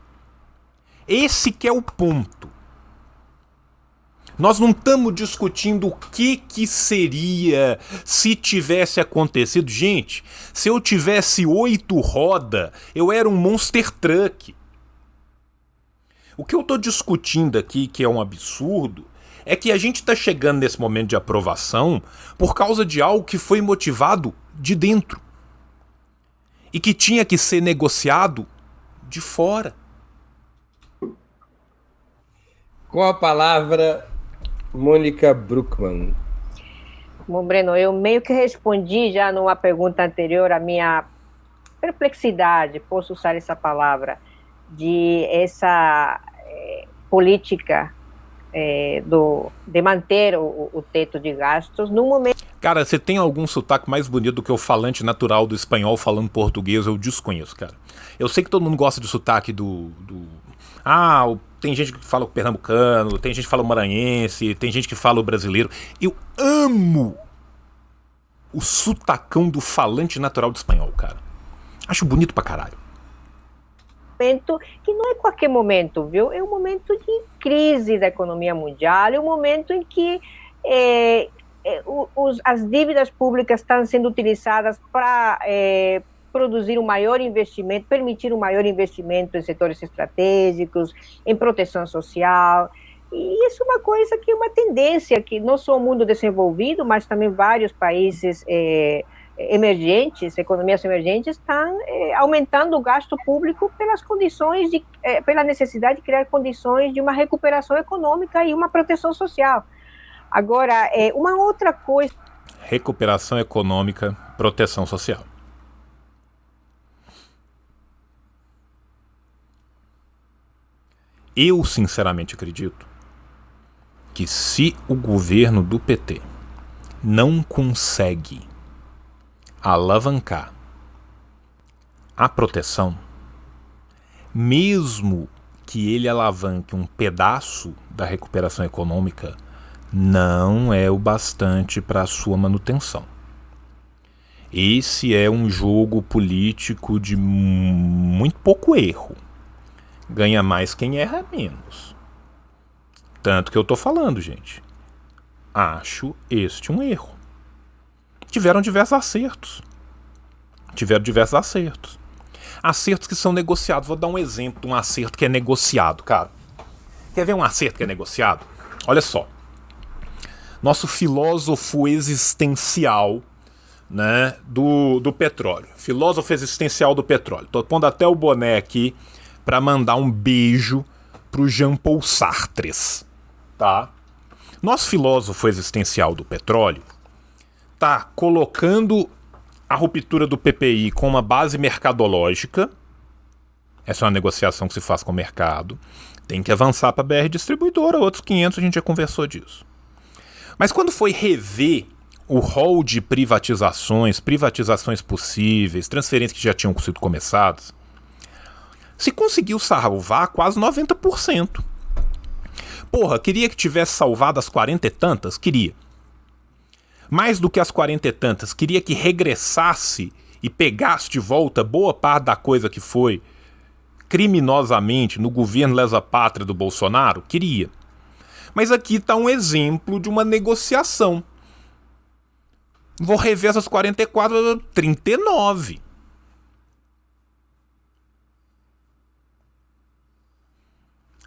Esse que é o ponto. Nós não estamos discutindo o que seria se tivesse acontecido. Gente, se eu tivesse 8 rodas, eu era um Monster Truck. O que eu estou discutindo aqui, que é um absurdo, é que a gente está chegando nesse momento de aprovação por causa de algo que foi motivado de dentro e que tinha que ser negociado de fora. Com a palavra, Mônica Bruckmann. Bom, Breno, eu meio que respondi já numa pergunta anterior a minha perplexidade, posso usar essa palavra, de essa política de manter o teto de gastos no momento. Cara, você tem algum sotaque mais bonito do que o falante natural do espanhol falando português? Eu desconheço, cara. Eu sei que todo mundo gosta de sotaque tem gente que fala o pernambucano, tem gente que fala o maranhense, tem gente que fala o brasileiro. Eu amo o sotacão do falante natural do espanhol, cara. Acho bonito pra caralho. momento que não é qualquer momento, viu? É um momento de crise da economia mundial, é um momento em que as dívidas públicas estão sendo utilizadas para produzir um maior investimento, permitir um maior investimento em setores estratégicos, em proteção social. E isso é uma coisa que é uma tendência que não só o mundo desenvolvido, mas também vários países emergentes, economias emergentes, estão aumentando o gasto público pelas condições pela necessidade de criar condições de uma recuperação econômica e uma proteção social. Agora, uma outra coisa... Recuperação econômica, proteção social. Eu, sinceramente, acredito que se o governo do PT não consegue alavancar a proteção, mesmo que ele alavanque um pedaço da recuperação econômica, não é o bastante para a sua manutenção. Esse é um jogo político de muito pouco erro. Ganha mais quem erra menos. Tanto que eu tô falando, gente. Acho este um erro. Tiveram diversos acertos. Acertos que são negociados. Vou dar um exemplo de um acerto que é negociado, cara. Quer ver um acerto que é negociado? Olha só. Nosso filósofo existencial, né, do petróleo. Filósofo existencial do petróleo. Tô pondo até o boné aqui para mandar um beijo pro Jean-Paul Sartre, tá? Nosso filósofo existencial do petróleo tá colocando a ruptura do PPI com uma base mercadológica. Essa é uma negociação que se faz com o mercado. Tem que avançar para a BR Distribuidora, outros 500 a gente já conversou disso. Mas quando foi rever o rol de privatizações possíveis, transferências que já tinham sido começadas, se conseguiu salvar quase 90%. Porra, queria que tivesse salvado as 40 e tantas? Queria. Mais do que as 40 e tantas, queria que regressasse e pegasse de volta boa parte da coisa que foi criminosamente no governo lesa-pátria do Bolsonaro? Queria. Mas aqui está um exemplo de uma negociação. Vou rever essas 44, 39.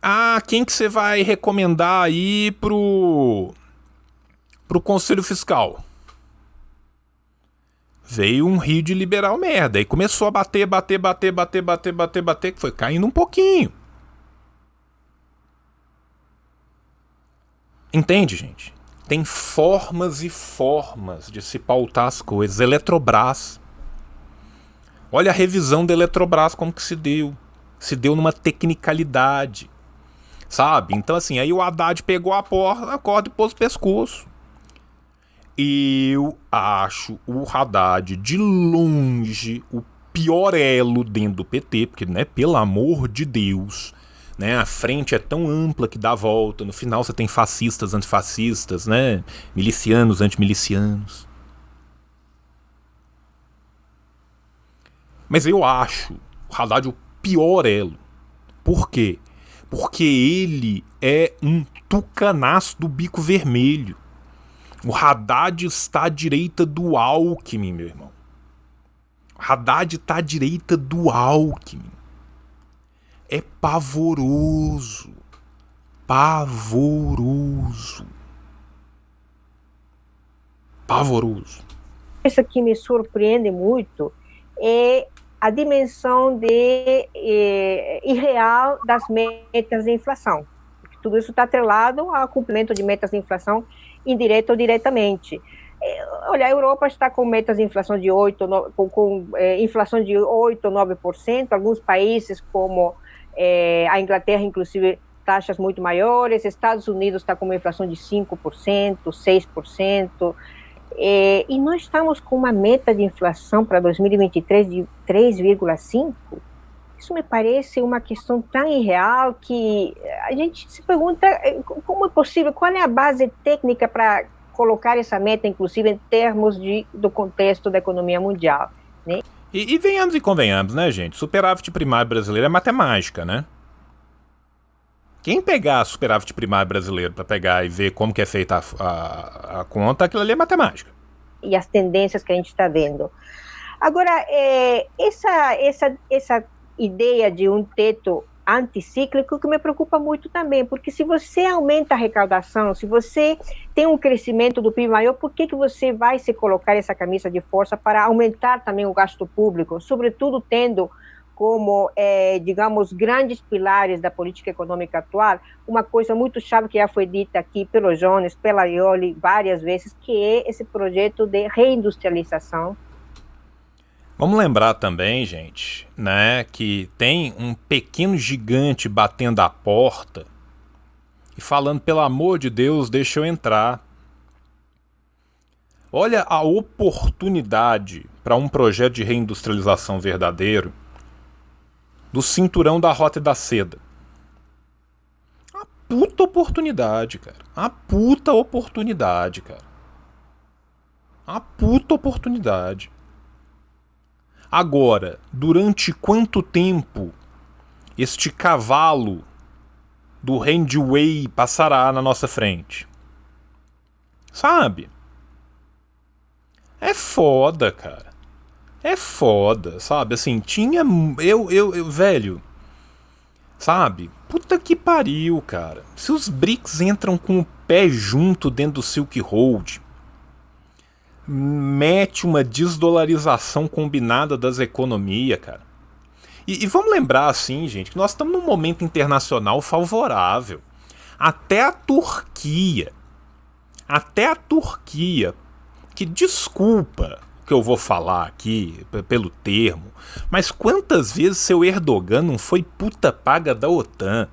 Ah, quem que você vai recomendar aí pro Conselho Fiscal? Veio um rio de liberal merda. Aí começou a bater, que foi caindo um pouquinho. Entende, gente? Tem formas e formas de se pautar as coisas. Eletrobras. Olha a revisão da Eletrobras como que se deu. Se deu numa tecnicalidade. Sabe? Então assim, aí o Haddad pegou a corda e pôs o pescoço. Eu acho o Haddad de longe o pior elo dentro do PT, porque, né, pelo amor de Deus, né, a frente é tão ampla que dá volta, no final você tem fascistas, antifascistas, né, milicianos, antimilicianos. Mas eu acho o Haddad o pior elo. Por quê? Porque ele é um tucanaço do bico vermelho. O Haddad está à direita do Alckmin, meu irmão. O Haddad está à direita do Alckmin. É pavoroso. Pavoroso. Pavoroso. Isso que me surpreende muito é a dimensão irreal das metas de inflação. Tudo isso está atrelado ao cumprimento de metas de inflação indireta ou diretamente. Olha, a Europa está com metas de inflação de 8, inflação de 8 ou 9%, alguns países como a Inglaterra, inclusive, taxas muito maiores, Estados Unidos está com uma inflação de 5%, 6%, e nós estamos com uma meta de inflação para 2023 de 3,5%. Isso me parece uma questão tão irreal que a gente se pergunta como é possível, qual é a base técnica para colocar essa meta, inclusive em termos do contexto da economia mundial, né? E venhamos e convenhamos, né, gente? Superávit primário brasileiro é matemática, né? Quem pegar superávit primário brasileiro para pegar e ver como que é feita a conta, aquilo ali é matemática. E as tendências que a gente está vendo. Agora, essa ideia de um teto anticíclico que me preocupa muito também, porque se você aumenta a arrecadação, se você tem um crescimento do PIB maior, por que você vai se colocar essa camisa de força para aumentar também o gasto público, sobretudo tendo como, digamos, grandes pilares da política econômica atual, uma coisa muito chave que já foi dita aqui pelo Jones, pela Ioli, várias vezes, que é esse projeto de reindustrialização. Vamos lembrar também, gente, né, que tem um pequeno gigante batendo a porta e falando, pelo amor de Deus, deixa eu entrar. Olha a oportunidade para um projeto de reindustrialização verdadeiro do cinturão da Rota e da Seda. A puta oportunidade, cara. A puta oportunidade, cara. A puta oportunidade. Agora, durante quanto tempo este cavalo do Handway passará na nossa frente? Sabe? É foda, cara. É foda, sabe? Assim, tinha... velho... Sabe? Puta que pariu, cara. Se os BRICS entram com o pé junto dentro do Silk Road, mete uma desdolarização combinada das economias, cara. E vamos lembrar, assim, gente, que nós estamos num momento internacional favorável. Até a Turquia, que desculpa o que eu vou falar aqui, pelo termo, mas quantas vezes seu Erdogan não foi puta paga da OTAN?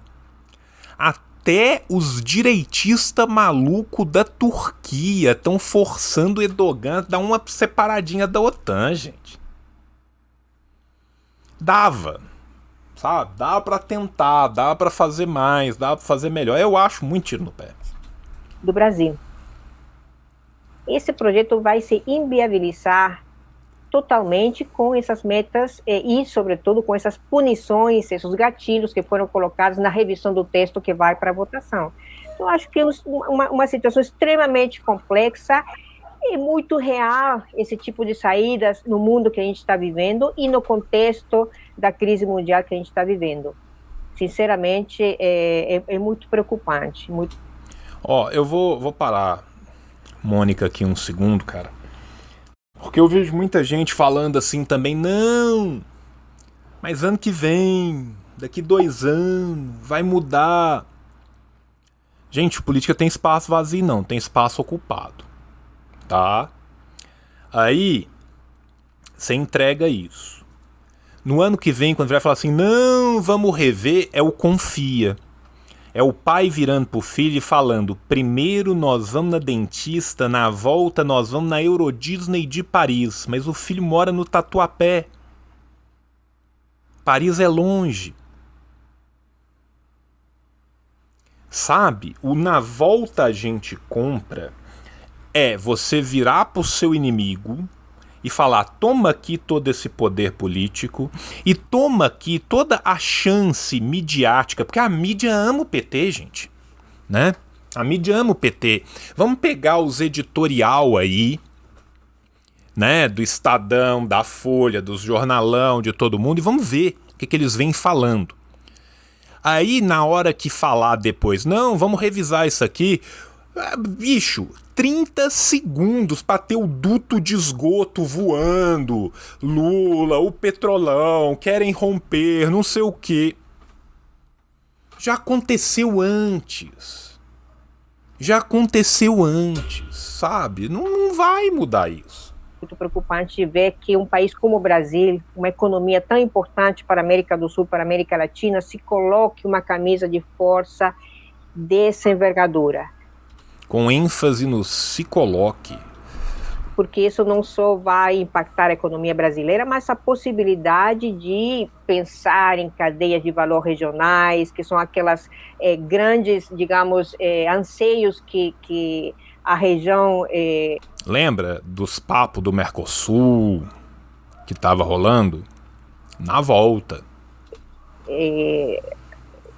Até os direitistas malucos da Turquia estão forçando o Erdogan a dar uma separadinha da OTAN, gente. Dava, sabe? Dava pra tentar, dava pra fazer mais, dava pra fazer melhor. Eu acho muito tiro no pé. Do Brasil. Esse projeto vai se inviabilizar totalmente com essas metas e, sobretudo, com essas punições, esses gatilhos que foram colocados na revisão do texto que vai para a votação. Então, acho que é uma situação extremamente complexa e muito real, esse tipo de saídas no mundo que a gente está vivendo e no contexto da crise mundial que a gente está vivendo. Sinceramente, é muito preocupante. Muito... Ó, eu vou parar, Mônica, aqui um segundo, cara. Porque eu vejo muita gente falando assim também, não, mas ano que vem, daqui 2 anos, vai mudar. Gente, política tem espaço vazio não, tem espaço ocupado, tá? Aí, você entrega isso. No ano que vem, quando vai falar assim, não, vamos rever, é o confia. É o pai virando pro filho e falando, primeiro nós vamos na dentista, na volta nós vamos na Euro Disney de Paris. Mas o filho mora no Tatuapé. Paris é longe. Sabe? O na volta a gente compra é você virar pro seu inimigo e falar, toma aqui todo esse poder político e toma aqui toda a chance midiática, porque a mídia ama o PT, gente, né? A mídia ama o PT. Vamos pegar os editorial aí, né, do Estadão, da Folha, dos jornalão, de todo mundo, e vamos ver o que eles vêm falando. Aí, na hora que falar depois, não, vamos revisar isso aqui, bicho, 30 segundos para ter o duto de esgoto voando, Lula, o Petrolão, querem romper, não sei o quê. Já aconteceu antes. Sabe? Não vai mudar isso. Muito preocupante ver que um país como o Brasil, uma economia tão importante para a América do Sul, para a América Latina, se coloque uma camisa de força dessa envergadura. Com ênfase no se coloque. Porque isso não só vai impactar a economia brasileira, mas a possibilidade de pensar em cadeias de valor regionais, que são aquelas grandes, digamos, anseios que a região... Lembra dos papos do Mercosul, que estava rolando na volta.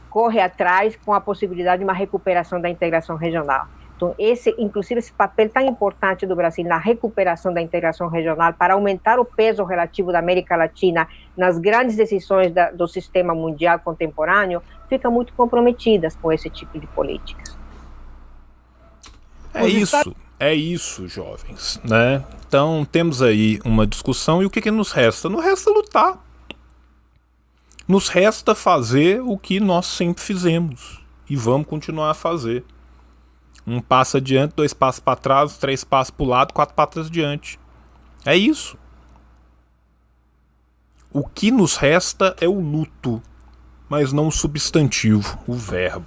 Corre atrás com a possibilidade de uma recuperação da integração regional. Então, inclusive, esse papel tão importante do Brasil na recuperação da integração regional para aumentar o peso relativo da América Latina nas grandes decisões do sistema mundial contemporâneo, fica muito comprometidas com esse tipo de políticas. É isso, jovens, né? Então, temos aí uma discussão e o que nos resta? Nos resta lutar. Nos resta fazer o que nós sempre fizemos e vamos continuar a fazer. 1 passo adiante, 2 passos para trás, 3 passos para o lado, 4 para trás adiante. É isso. O que nos resta é o luto, mas não o substantivo, o verbo.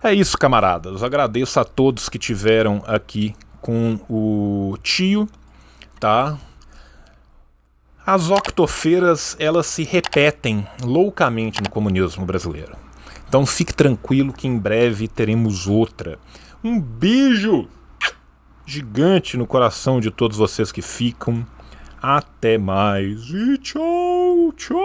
É isso, camaradas. Agradeço a todos que tiveram aqui com o tio, tá? As octofeiras, elas se repetem loucamente no comunismo brasileiro. Então fique tranquilo que em breve teremos outra. Um beijo gigante no coração de todos vocês que ficam. Até mais e tchau, tchau!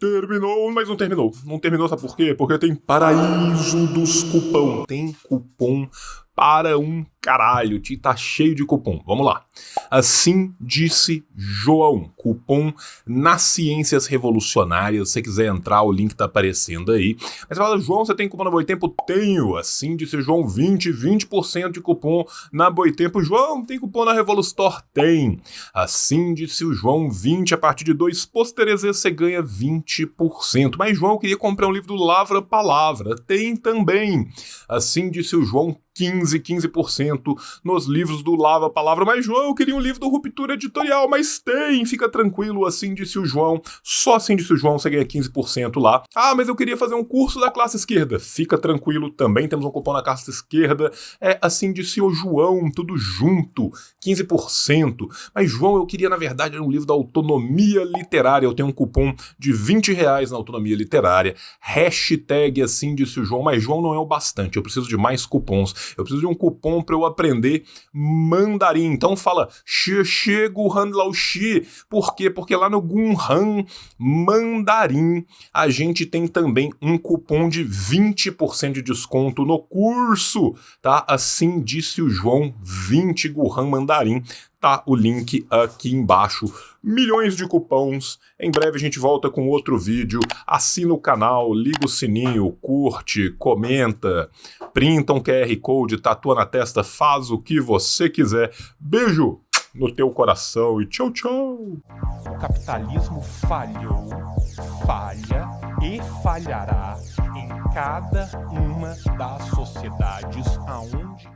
Terminou, mas não terminou. Não terminou, sabe por quê? Porque tem paraíso dos cupom. Tem cupom para um caralho. Tá cheio de cupom. Vamos lá. Assim disse João. Cupom nas Ciências Revolucionárias. Se você quiser entrar, o link tá aparecendo aí. Mas você fala, João, você tem cupom na Boitempo? Tenho. Assim disse João, 20% de cupom na Boitempo. João, tem cupom na Revolustore? Tem. Assim disse o João, 20 a partir de 2 pôsteres você ganha 20%. Mas João, eu queria comprar um livro do Lavra Palavra. Tem também. Assim disse o João, 15% nos livros do Lava Palavra. Mas, João, eu queria um livro do Ruptura Editorial, mas tem, fica tranquilo, assim disse o João. Só assim disse o João, você ganha 15% lá. Ah, mas eu queria fazer um curso da classe esquerda. Fica tranquilo, também temos um cupom na classe esquerda. É assim disse o João, tudo junto, 15%. Mas, João, eu queria, na verdade, um livro da autonomia literária. Eu tenho um cupom de R$20 na autonomia literária. Hashtag assim disse o João, mas, João, não é o bastante, eu preciso de mais cupons. Eu preciso de um cupom para eu aprender mandarim. Então fala Xie Guhan Lao Xi. Por quê? Porque lá no Gunhan Mandarim a gente tem também um cupom de 20% de desconto no curso, tá? Assim disse o João, 20 Guhan Mandarim. Tá o link aqui embaixo. Milhões de cupons. Em breve a gente volta com outro vídeo. Assina o canal, liga o sininho, curte, comenta, printa um QR Code, tatua na testa, faz o que você quiser. Beijo no teu coração e tchau, tchau. O capitalismo falhou, falha e falhará em cada uma das sociedades aonde